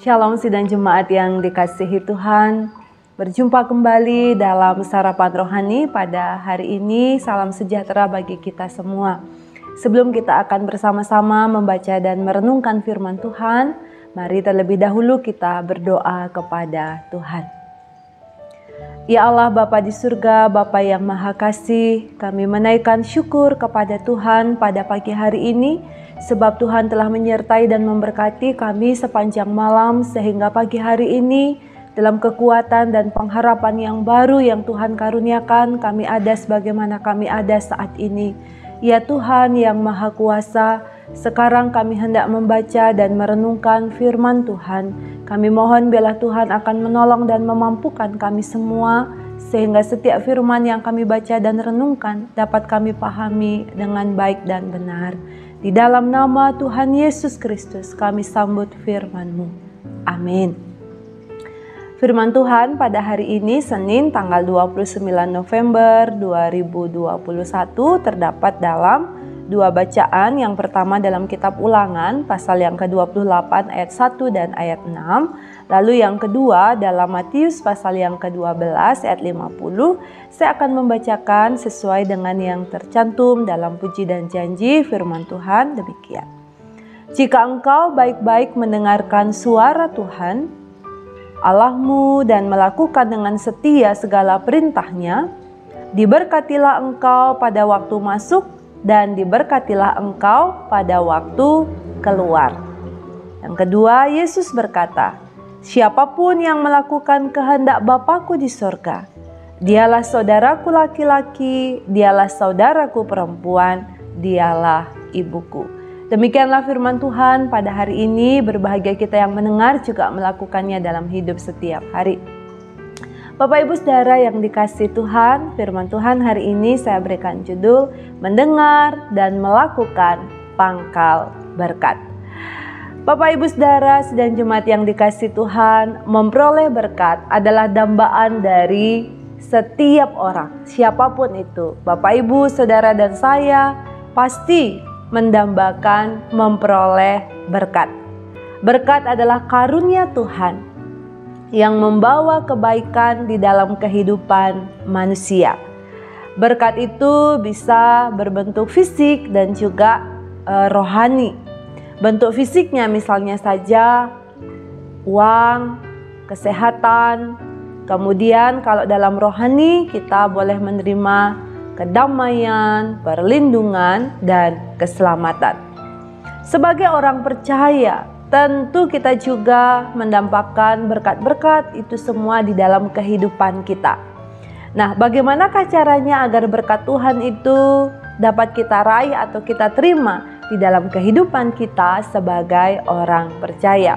Shalom sidang jemaat yang dikasihi Tuhan. Berjumpa kembali dalam sarapan rohani pada hari ini. Salam sejahtera bagi kita semua. Sebelum kita akan bersama-sama membaca dan merenungkan firman Tuhan, mari terlebih dahulu kita berdoa kepada Tuhan. Ya Allah Bapa di surga, Bapa yang Maha Kasih, kami menaikkan syukur kepada Tuhan pada pagi hari ini, sebab Tuhan telah menyertai dan memberkati kami sepanjang malam sehingga pagi hari ini dalam kekuatan dan pengharapan yang baru yang Tuhan karuniakan, kami ada sebagaimana kami ada saat ini. Ya Tuhan yang Maha Kuasa, sekarang kami hendak membaca dan merenungkan firman Tuhan. Kami mohon biarlah Tuhan akan menolong dan memampukan kami semua, sehingga setiap firman yang kami baca dan renungkan dapat kami pahami dengan baik dan benar. Di dalam nama Tuhan Yesus Kristus kami sambut firman-Mu. Amin. Firman Tuhan pada hari ini Senin tanggal 29 November 2021 terdapat dalam dua bacaan. Yang pertama dalam kitab Ulangan pasal yang ke-28 ayat 1 dan ayat 6. Lalu yang kedua dalam Matius pasal yang ke-12 ayat 50. Saya akan membacakan sesuai dengan yang tercantum dalam puji dan janji firman Tuhan demikian. Jika engkau baik-baik mendengarkan suara Tuhan Allahmu dan melakukan dengan setia segala perintahnya, diberkatilah engkau pada waktu masuk dan diberkatilah engkau pada waktu keluar. Yang kedua, Yesus berkata, siapapun yang melakukan kehendak Bapa-Ku di sorga, dialah saudaraku laki-laki, dialah saudaraku perempuan, dialah ibuku. Demikianlah firman Tuhan pada hari ini. Berbahagia kita yang mendengar juga melakukannya dalam hidup setiap hari. Bapak Ibu Saudara yang dikasihi Tuhan, firman Tuhan hari ini saya berikan judul mendengar dan melakukan pangkal berkat. Bapak Ibu Saudara sedang jemaat yang dikasihi Tuhan, memperoleh berkat adalah dambaan dari setiap orang, siapapun itu. Bapak Ibu, Saudara dan saya pasti mendambakan memperoleh berkat. Berkat adalah karunia Tuhan yang membawa kebaikan di dalam kehidupan manusia. Berkat itu bisa berbentuk fisik dan juga rohani. Bentuk fisiknya misalnya saja uang, kesehatan. Kemudian kalau dalam rohani kita boleh menerima kedamaian, perlindungan, dan keselamatan. Sebagai orang percaya, tentu kita juga mendapatkan berkat-berkat itu semua di dalam kehidupan kita. Nah, bagaimanakah caranya agar berkat Tuhan itu dapat kita raih atau kita terima di dalam kehidupan kita sebagai orang percaya?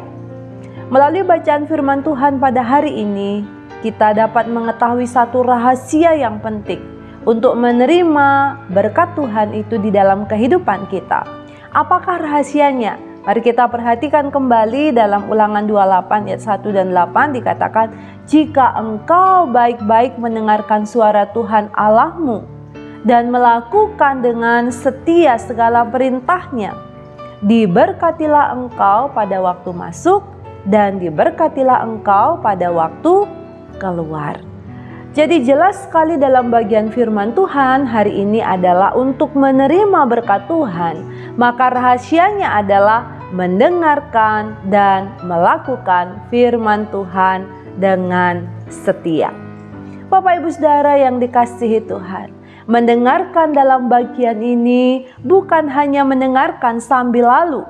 Melalui bacaan firman Tuhan pada hari ini, kita dapat mengetahui satu rahasia yang penting untuk menerima berkat Tuhan itu di dalam kehidupan kita. Apakah rahasianya? Mari kita perhatikan kembali dalam Ulangan 28 ayat 1 dan 8 dikatakan, jika engkau baik-baik mendengarkan suara Tuhan Allahmu dan melakukan dengan setia segala perintahnya, diberkatilah engkau pada waktu masuk dan diberkatilah engkau pada waktu keluar. Jadi jelas sekali dalam bagian firman Tuhan hari ini adalah untuk menerima berkat Tuhan. Maka rahasianya adalah mendengarkan dan melakukan firman Tuhan dengan setia. Bapak Ibu Saudara yang dikasihi Tuhan, mendengarkan dalam bagian ini bukan hanya mendengarkan sambil lalu.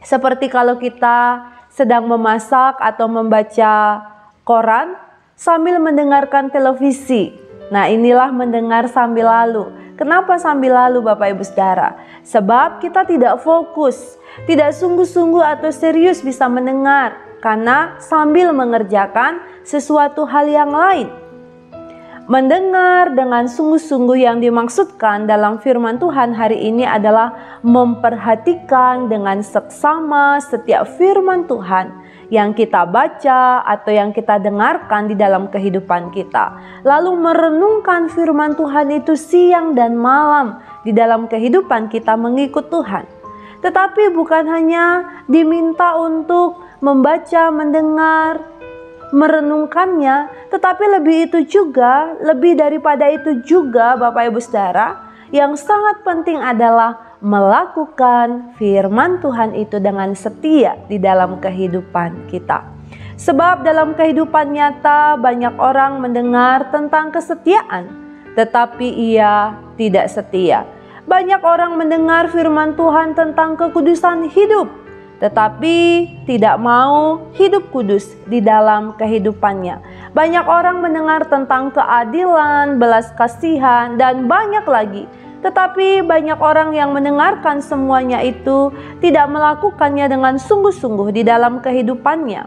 Seperti kalau kita sedang memasak atau membaca koran sambil mendengarkan televisi. Nah, inilah mendengar sambil lalu. Kenapa sambil lalu Bapak Ibu Saudara? Sebab kita tidak fokus, tidak sungguh-sungguh atau serius bisa mendengar karena sambil mengerjakan sesuatu hal yang lain. Mendengar dengan sungguh-sungguh yang dimaksudkan dalam firman Tuhan hari ini adalah memperhatikan dengan seksama setiap firman Tuhan yang kita baca atau yang kita dengarkan di dalam kehidupan kita. Lalu merenungkan firman Tuhan itu siang dan malam di dalam kehidupan kita mengikut Tuhan. Tetapi bukan hanya diminta untuk membaca, mendengar, merenungkannya, tetapi lebih daripada itu juga Bapak Ibu Saudara, yang sangat penting adalah melakukan firman Tuhan itu dengan setia di dalam kehidupan kita. Sebab dalam kehidupan nyata banyak orang mendengar tentang kesetiaan, tetapi ia tidak setia. Banyak orang mendengar firman Tuhan tentang kekudusan hidup, tetapi tidak mau hidup kudus di dalam kehidupannya. Banyak orang mendengar tentang keadilan, belas kasihan, dan banyak lagi. Tetapi banyak orang yang mendengarkan semuanya itu tidak melakukannya dengan sungguh-sungguh di dalam kehidupannya.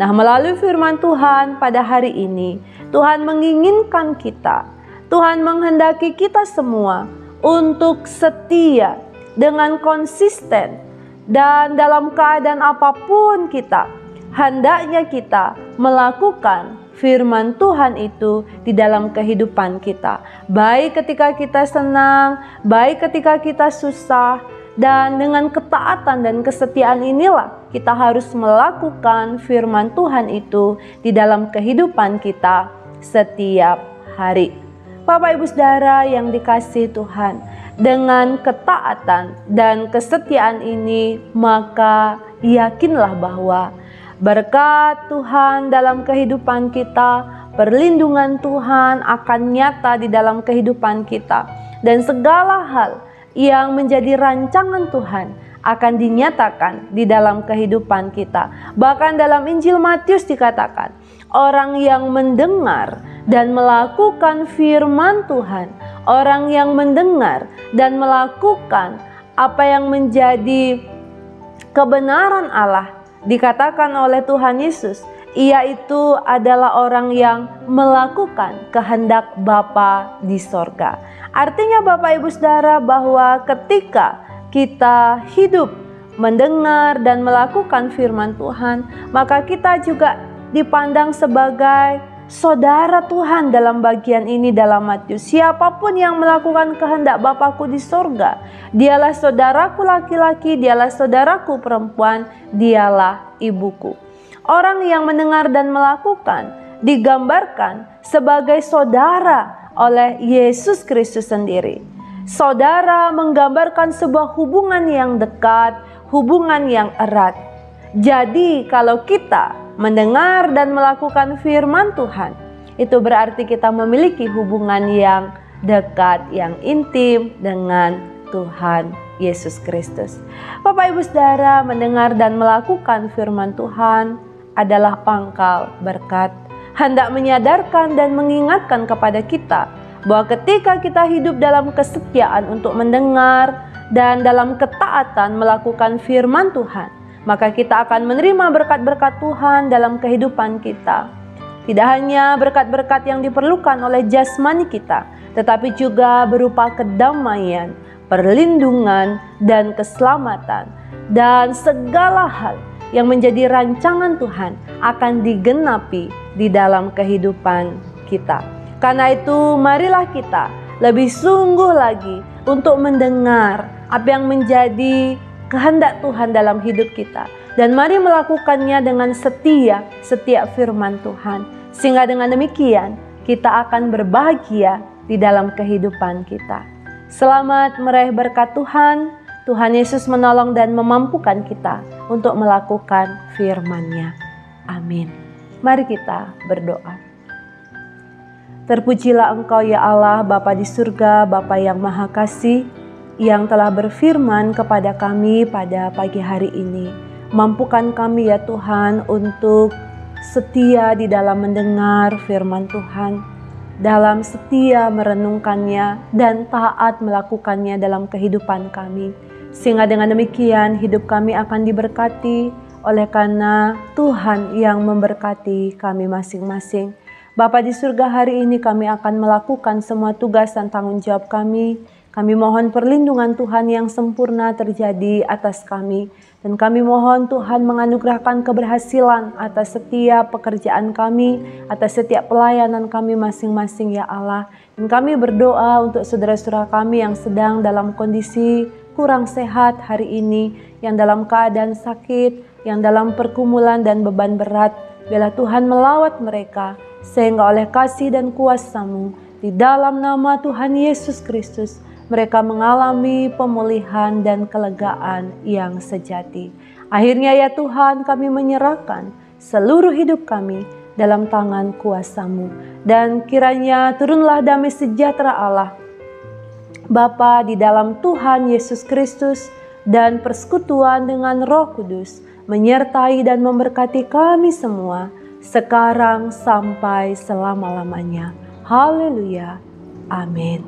Nah, melalui firman Tuhan pada hari ini, Tuhan menginginkan kita, Tuhan menghendaki kita semua untuk setia dengan konsisten. Dan dalam keadaan apapun kita, hendaknya kita melakukan firman Tuhan itu di dalam kehidupan kita. Baik ketika kita senang, baik ketika kita susah. Dan dengan ketaatan dan kesetiaan inilah kita harus melakukan firman Tuhan itu di dalam kehidupan kita setiap hari. Bapak Ibu Saudara yang dikasihi Tuhan, dengan ketaatan dan kesetiaan ini, maka yakinlah bahwa berkat Tuhan dalam kehidupan kita, perlindungan Tuhan akan nyata di dalam kehidupan kita, dan segala hal yang menjadi rancangan Tuhan akan dinyatakan di dalam kehidupan kita. Bahkan dalam Injil Matius dikatakan, orang yang mendengar dan melakukan firman Tuhan, orang yang mendengar dan melakukan apa yang menjadi kebenaran Allah, dikatakan oleh Tuhan Yesus, ia itu adalah orang yang melakukan kehendak Bapa di sorga. Artinya Bapak Ibu Saudara, bahwa ketika kita hidup mendengar dan melakukan firman Tuhan, maka kita juga dipandang sebagai saudara Tuhan dalam bagian ini dalam Matius. Siapapun yang melakukan kehendak Bapakku di sorga, dialah saudaraku laki-laki, dialah saudaraku perempuan, dialah ibuku. Orang yang mendengar dan melakukan digambarkan sebagai saudara oleh Yesus Kristus sendiri. Saudara menggambarkan sebuah hubungan yang dekat, hubungan yang erat. Jadi kalau kita mendengar dan melakukan firman Tuhan, itu berarti kita memiliki hubungan yang dekat, yang intim dengan Tuhan Yesus Kristus. Bapak Ibu Saudara, mendengar dan melakukan firman Tuhan adalah pangkal berkat, hendak menyadarkan dan mengingatkan kepada kita bahwa ketika kita hidup dalam kesetiaan untuk mendengar dan dalam ketaatan melakukan firman Tuhan, maka kita akan menerima berkat-berkat Tuhan dalam kehidupan kita. Tidak hanya berkat-berkat yang diperlukan oleh jasmani kita, tetapi juga berupa kedamaian, perlindungan, dan keselamatan. Dan segala hal yang menjadi rancangan Tuhan akan digenapi di dalam kehidupan kita. Karena itu marilah kita lebih sungguh lagi untuk mendengar apa yang menjadi kehendak Tuhan dalam hidup kita. Dan mari melakukannya dengan setia setiap firman Tuhan. Sehingga dengan demikian kita akan berbahagia di dalam kehidupan kita. Selamat meraih berkat Tuhan. Tuhan Yesus menolong dan memampukan kita untuk melakukan firman-Nya. Amin. Mari kita berdoa. Terpujilah Engkau ya Allah, Bapa di surga, Bapa yang Maha Kasih, yang telah berfirman kepada kami pada pagi hari ini. Mampukan kami ya Tuhan untuk setia di dalam mendengar firman Tuhan, dalam setia merenungkannya dan taat melakukannya dalam kehidupan kami. Sehingga dengan demikian hidup kami akan diberkati oleh karena Tuhan yang memberkati kami masing-masing. Bapa di surga, hari ini kami akan melakukan semua tugas dan tanggung jawab kami. Kami mohon perlindungan Tuhan yang sempurna terjadi atas kami. Dan kami mohon Tuhan menganugerahkan keberhasilan atas setiap pekerjaan kami, atas setiap pelayanan kami masing-masing ya Allah. Dan kami berdoa untuk saudara-saudara kami yang sedang dalam kondisi kurang sehat hari ini, yang dalam keadaan sakit, yang dalam pergumulan dan beban berat. Biarlah Tuhan melawat mereka, sehingga oleh kasih dan kuasa-Mu, di dalam nama Tuhan Yesus Kristus, mereka mengalami pemulihan dan kelegaan yang sejati. Akhirnya ya Tuhan, kami menyerahkan seluruh hidup kami dalam tangan kuasa-Mu. Dan kiranya turunlah damai sejahtera Allah, Bapa di dalam Tuhan Yesus Kristus, dan persekutuan dengan Roh Kudus, menyertai dan memberkati kami semua, sekarang sampai selama-lamanya. Haleluya. Amin.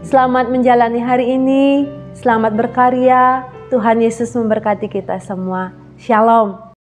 Selamat menjalani hari ini, selamat berkarya. Tuhan Yesus memberkati kita semua. Shalom.